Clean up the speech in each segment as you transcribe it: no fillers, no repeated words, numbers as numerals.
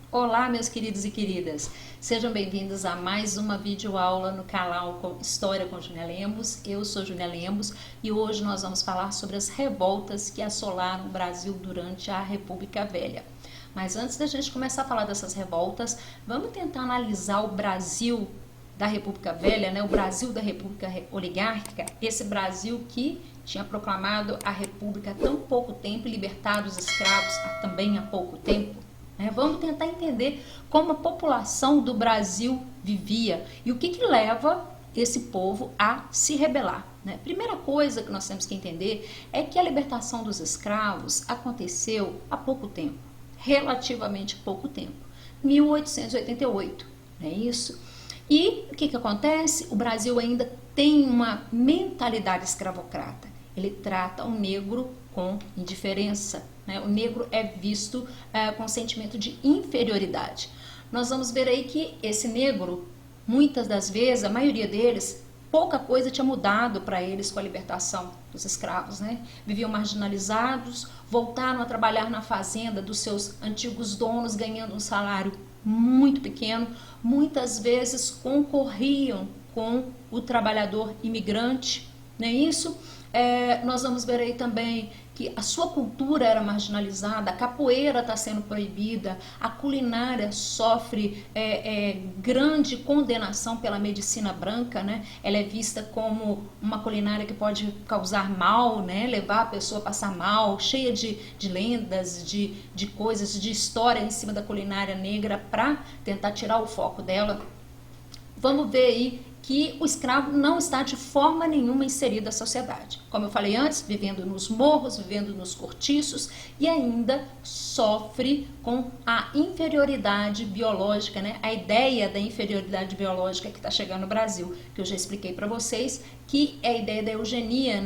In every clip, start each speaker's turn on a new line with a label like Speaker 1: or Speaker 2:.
Speaker 1: Olá, meus queridos e queridas, sejam bem-vindos a mais uma videoaula no canal História com Júnia Lemos. Eu sou Júnia Lemos e hoje nós vamos falar sobre as revoltas que assolaram o Brasil durante a República Velha. Mas antes da gente começar a falar dessas revoltas, vamos tentar analisar o Brasil da República Velha, né? O Brasil da República Oligárquica, esse Brasil que tinha proclamado a República há tão pouco tempo e libertado os escravos também há pouco tempo. Vamos tentar entender como a população do Brasil vivia e o que leva esse povo a se rebelar. Primeira coisa que nós temos que entender é que a libertação dos escravos aconteceu há pouco tempo, relativamente pouco tempo, 1888, não é isso? E o que acontece? O Brasil ainda tem uma mentalidade escravocrata. Ele trata o negro com indiferença. O negro é visto com sentimento de inferioridade. Nós vamos ver aí que esse negro, muitas das vezes, a maioria deles, pouca coisa tinha mudado para eles com a libertação dos escravos. Viviam marginalizados, voltaram a trabalhar na fazenda dos seus antigos donos, ganhando um salário muito pequeno, muitas vezes concorriam com o trabalhador imigrante, não é isso? Nós vamos ver aí também que a sua cultura era marginalizada, a capoeira está sendo proibida, a culinária sofre grande condenação pela medicina branca, Ela é vista como uma culinária que pode causar mal, levar a pessoa a passar mal, cheia de lendas, de coisas, de história em cima da culinária negra para tentar tirar o foco dela. Vamos ver aí que o escravo não está de forma nenhuma inserido à sociedade. Como eu falei antes, vivendo nos morros, vivendo nos cortiços e ainda sofre com a inferioridade biológica, A ideia da inferioridade biológica que está chegando no Brasil, que eu já expliquei para vocês, que é a ideia da eugenia,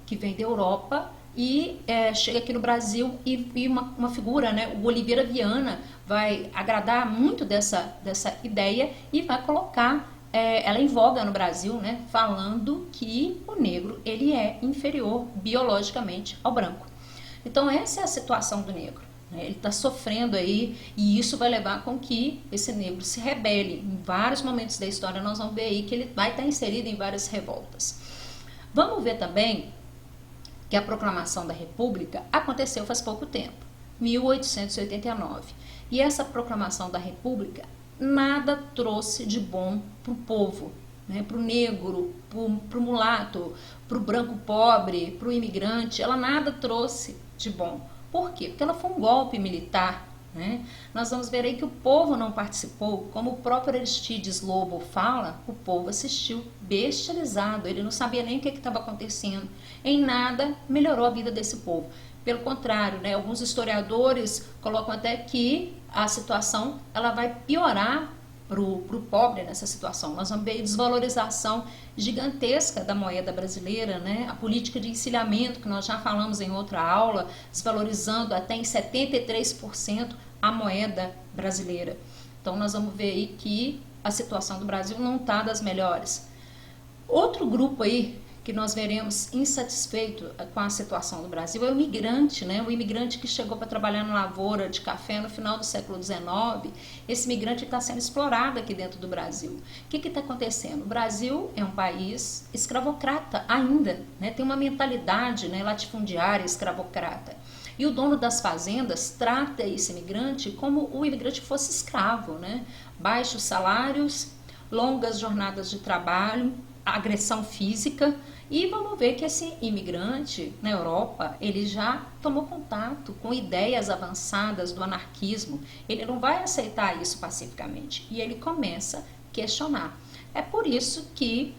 Speaker 1: Que vem da Europa e chega aqui no Brasil e uma figura, o Oliveira Viana, vai agradar muito dessa ideia e vai colocar ela em voga no Brasil, falando que o negro ele é inferior biologicamente ao branco. Então essa é a situação do negro. Ele está sofrendo aí e isso vai levar com que esse negro se rebele. Em vários momentos da história nós vamos ver aí que ele vai estar inserido em várias revoltas. Vamos ver também que a proclamação da República aconteceu faz pouco tempo, 1889. E essa proclamação da República nada trouxe de bom para o povo, para o negro, para o mulato, para o branco pobre, para o imigrante. Ela nada trouxe de bom. Por quê? Porque ela foi um golpe militar. Nós vamos ver aí que o povo não participou, como o próprio Aristides Lobo fala, o povo assistiu bestializado, ele não sabia nem o que estava acontecendo. Em nada melhorou a vida desse povo. Pelo contrário, alguns historiadores colocam até que a situação ela vai piorar para o pobre nessa situação. Nós vamos ver a desvalorização gigantesca da moeda brasileira, A política de encilhamento, que nós já falamos em outra aula, desvalorizando até em 73% a moeda brasileira. Então nós vamos ver aí que a situação do Brasil não está das melhores. Outro grupo aí que nós veremos insatisfeito com a situação do Brasil é o imigrante, O imigrante que chegou para trabalhar na lavoura de café no final do século XIX. Esse imigrante está sendo explorado aqui dentro do Brasil. O que está acontecendo? O Brasil é um país escravocrata ainda, Tem uma mentalidade latifundiária escravocrata. E o dono das fazendas trata esse imigrante como o imigrante fosse escravo, Baixos salários, longas jornadas de trabalho, agressão física. E vamos ver que esse imigrante na Europa, ele já tomou contato com ideias avançadas do anarquismo. Ele não vai aceitar isso pacificamente e ele começa a questionar. É por isso que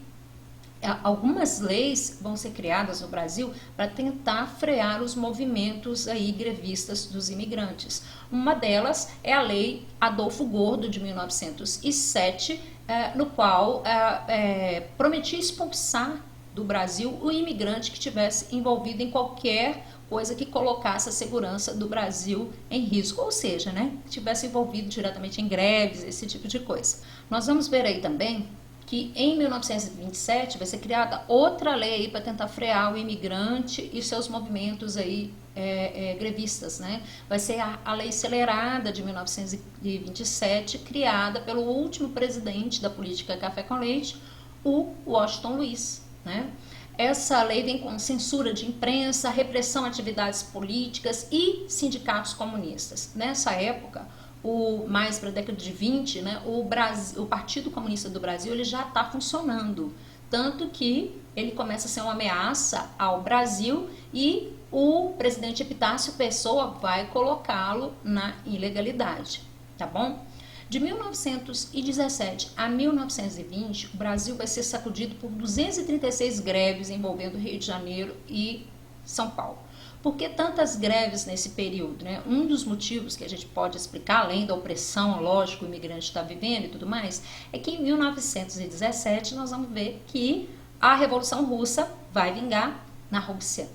Speaker 1: algumas leis vão ser criadas no Brasil para tentar frear os movimentos aí grevistas dos imigrantes. Uma delas é a Lei Adolfo Gordo, de 1907, no qual prometia expulsar do Brasil o imigrante que estivesse envolvido em qualquer coisa que colocasse a segurança do Brasil em risco, ou seja, que estivesse envolvido diretamente em greves, esse tipo de coisa. Nós vamos ver aí também que em 1927 vai ser criada outra lei para tentar frear o imigrante e seus movimentos aí grevistas, né? Vai ser a lei acelerada de 1927, criada pelo último presidente da política café com leite, o Washington Luiz, né? Essa lei vem com censura de imprensa, repressão a atividades políticas e sindicatos comunistas. Nessa época, mais para a década de 20, né, o Partido Comunista do Brasil ele já está funcionando, tanto que ele começa a ser uma ameaça ao Brasil e o presidente Epitácio Pessoa vai colocá-lo na ilegalidade, tá bom? De 1917 a 1920, o Brasil vai ser sacudido por 236 greves envolvendo o Rio de Janeiro e São Paulo. Por que tantas greves nesse período, né? Um dos motivos que a gente pode explicar, além da opressão, lógico, o imigrante está vivendo e tudo mais, é que em 1917 nós vamos ver que a Revolução Russa vai vingar na Rússia.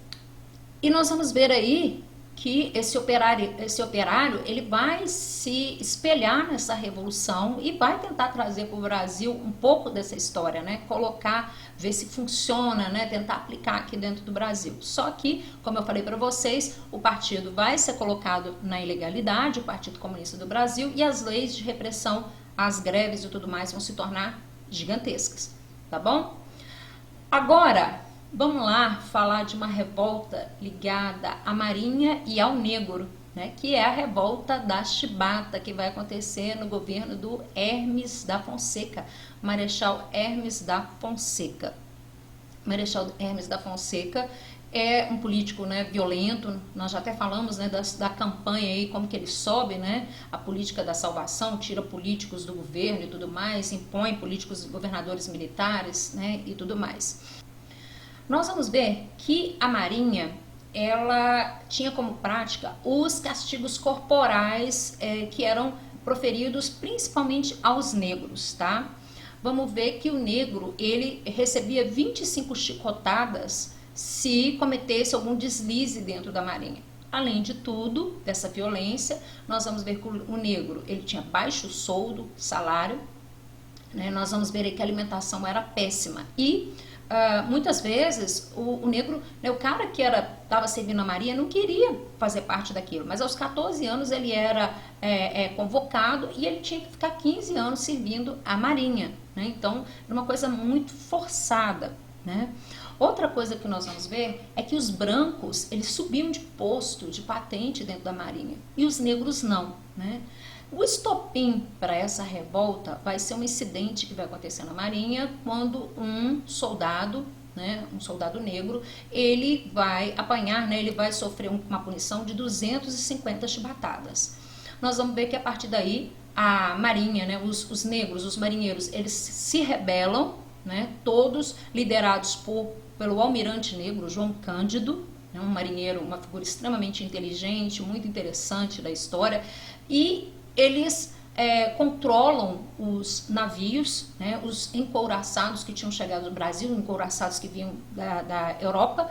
Speaker 1: E nós vamos ver aí que esse operário ele vai se espelhar nessa revolução e vai tentar trazer para o Brasil um pouco dessa história, né? Colocar, ver se funciona, né? Tentar aplicar aqui dentro do Brasil. Só que, como eu falei para vocês, o partido vai ser colocado na ilegalidade, o Partido Comunista do Brasil, e as leis de repressão, as greves e tudo mais vão se tornar gigantescas, tá bom? Agora, vamos lá falar de uma revolta ligada à Marinha e ao Negro, né, que é a revolta da Chibata, que vai acontecer no governo do Hermes da Fonseca, Marechal Hermes da Fonseca. Marechal Hermes da Fonseca é um político, né, violento. Nós já até falamos, né, da campanha aí, como que ele sobe, né, a política da salvação, tira políticos do governo e tudo mais, impõe políticos, governadores militares, né, e tudo mais. Nós vamos ver que a Marinha, ela tinha como prática os castigos corporais que eram proferidos principalmente aos negros, tá? Vamos ver que o negro, ele recebia 25 chicotadas se cometesse algum deslize dentro da Marinha. Além de tudo, dessa violência, nós vamos ver que o negro, ele tinha baixo soldo, salário, né? Nós vamos ver aí que a alimentação era péssima e muitas vezes o negro, né, o cara que estava servindo a Marinha não queria fazer parte daquilo, mas aos 14 anos ele era convocado e ele tinha que ficar 15 anos servindo a Marinha, né? Então era uma coisa muito forçada, né? Outra coisa que nós vamos ver é que os brancos eles subiam de posto, de patente dentro da Marinha e os negros não, né? O estopim para essa revolta vai ser um incidente que vai acontecer na Marinha quando um soldado, né, um soldado negro, ele vai apanhar, né, ele vai sofrer uma punição de 250 chibatadas. Nós vamos ver que a partir daí a Marinha, né, os negros, os marinheiros, eles se rebelam, né, todos liderados pelo almirante negro João Cândido, né, um marinheiro, uma figura extremamente inteligente, muito interessante da história, e eles controlam os navios, né, os encouraçados que tinham chegado do Brasil, encouraçados que vinham da Europa,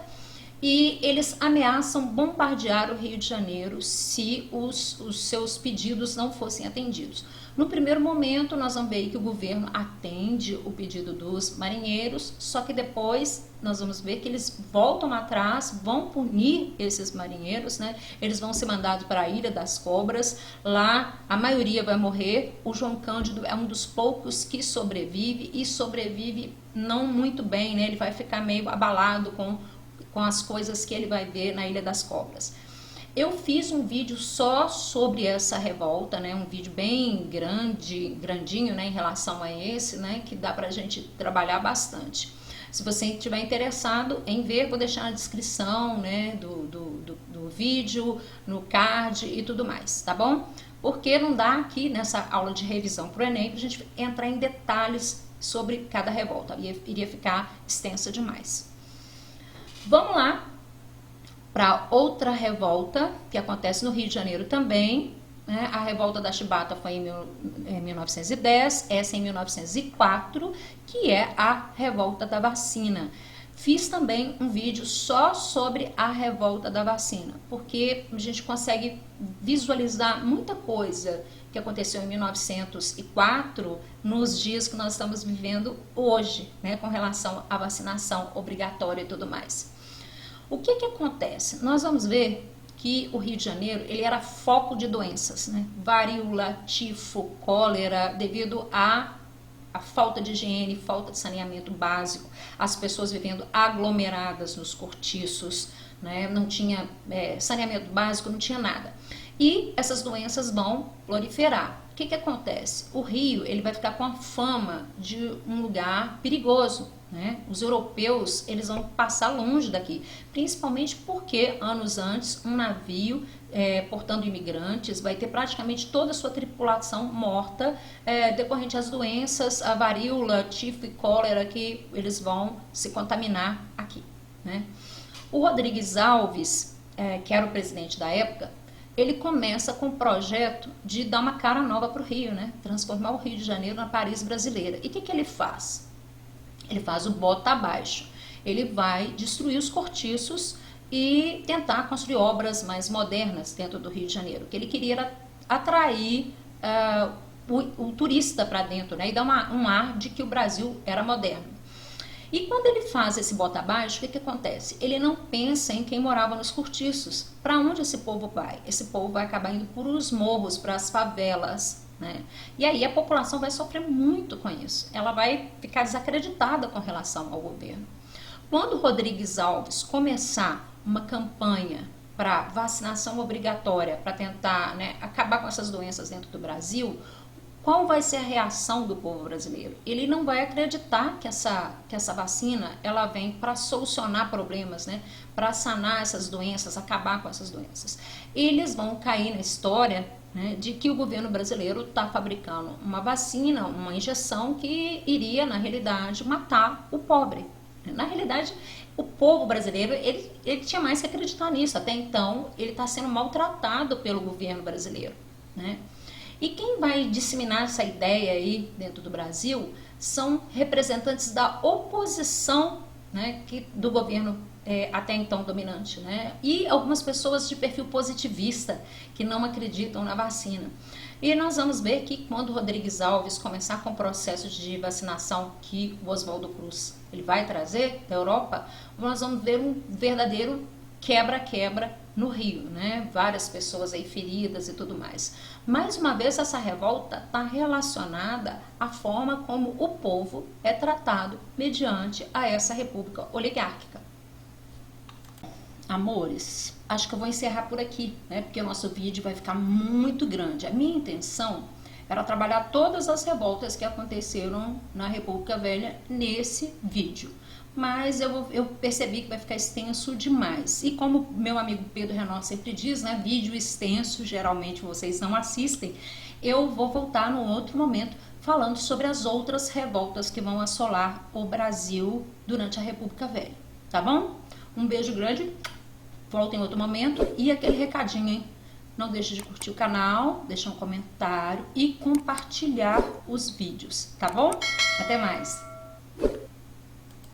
Speaker 1: e eles ameaçam bombardear o Rio de Janeiro se os seus pedidos não fossem atendidos. No primeiro momento, nós vamos ver que o governo atende o pedido dos marinheiros, só que depois nós vamos ver que eles voltam atrás, vão punir esses marinheiros, né? Eles vão ser mandados para a Ilha das Cobras, lá a maioria vai morrer. O João Cândido é um dos poucos que sobrevive e sobrevive não muito bem, né? Ele vai ficar meio abalado com as coisas que ele vai ver na Ilha das Cobras. Eu fiz um vídeo só sobre essa revolta, né? Um vídeo bem grandinho, né? Em relação a esse, né? Que dá pra gente trabalhar bastante. Se você estiver interessado em ver, vou deixar na descrição, né? Do vídeo, no card e tudo mais, tá bom? Porque não dá aqui nessa aula de revisão pro Enem pra gente entrar em detalhes sobre cada revolta. Iria ficar extensa demais. Vamos lá para outra revolta que acontece no Rio de Janeiro também, né? A revolta da Chibata foi em 1910, essa em 1904, que é a revolta da vacina. Fiz também um vídeo só sobre a revolta da vacina, porque a gente consegue visualizar muita coisa que aconteceu em 1904 nos dias que nós estamos vivendo hoje, né, com relação à vacinação obrigatória e tudo mais. O que que acontece? Nós vamos ver que o Rio de Janeiro ele era foco de doenças, né? Varíola, tifo, cólera, devido a falta de higiene, falta de saneamento básico, as pessoas vivendo aglomeradas nos cortiços, né? Não tinha saneamento básico, não tinha nada. E essas doenças vão proliferar. O que que acontece? O Rio ele vai ficar com a fama de um lugar perigoso, né? Os europeus eles vão passar longe daqui, principalmente porque anos antes um navio portando imigrantes vai ter praticamente toda a sua tripulação morta decorrente às doenças, a varíola, tifo e cólera que eles vão se contaminar aqui, né? O Rodrigues Alves, que era o presidente da época, ele começa com o projeto de dar uma cara nova para o Rio, né? Transformar o Rio de Janeiro na Paris brasileira. E o que que ele faz? Ele faz o bota abaixo. Ele vai destruir os cortiços e tentar construir obras mais modernas dentro do Rio de Janeiro. O que ele queria era atrair o turista para dentro, né? E dar um ar de que o Brasil era moderno. E quando ele faz esse bota abaixo, o que que acontece? Ele não pensa em quem morava nos cortiços. Para onde esse povo vai? Esse povo vai acabar indo por os morros, para as favelas, né? E aí a população vai sofrer muito com isso. Ela vai ficar desacreditada com relação ao governo. Quando o Rodrigues Alves começar uma campanha para vacinação obrigatória, para tentar, né, acabar com essas doenças dentro do Brasil, qual vai ser a reação do povo brasileiro? Ele não vai acreditar que essa vacina ela vem para solucionar problemas, né? Para sanar essas doenças, acabar com essas doenças. Eles vão cair na história, né, de que o governo brasileiro está fabricando uma vacina, uma injeção que iria, na realidade, matar o pobre. Na realidade, o povo brasileiro ele tinha mais que acreditar nisso. Até então, ele está sendo maltratado pelo governo brasileiro, né? E quem vai disseminar essa ideia aí dentro do Brasil são representantes da oposição, né, do governo até então dominante, né, e algumas pessoas de perfil positivista que não acreditam na vacina. E nós vamos ver que quando o Rodrigues Alves começar com o processo de vacinação que o Oswaldo Cruz ele vai trazer da Europa, nós vamos ver um verdadeiro quebra-quebra no Rio, né? Várias pessoas aí feridas e tudo mais. Mais uma vez, essa revolta está relacionada à forma como o povo é tratado mediante a essa república oligárquica. Amores, acho que eu vou encerrar por aqui, né? Porque o nosso vídeo vai ficar muito grande. A minha intenção era trabalhar todas as revoltas que aconteceram na República Velha nesse vídeo. Mas eu percebi que vai ficar extenso demais. E como meu amigo Pedro Renault sempre diz, né, vídeo extenso, geralmente vocês não assistem, eu vou voltar num outro momento falando sobre as outras revoltas que vão assolar o Brasil durante a República Velha, tá bom? Um beijo grande, volta em outro momento e aquele recadinho, hein? Não deixe de curtir o canal, deixar um comentário e compartilhar os vídeos, tá bom? Até mais!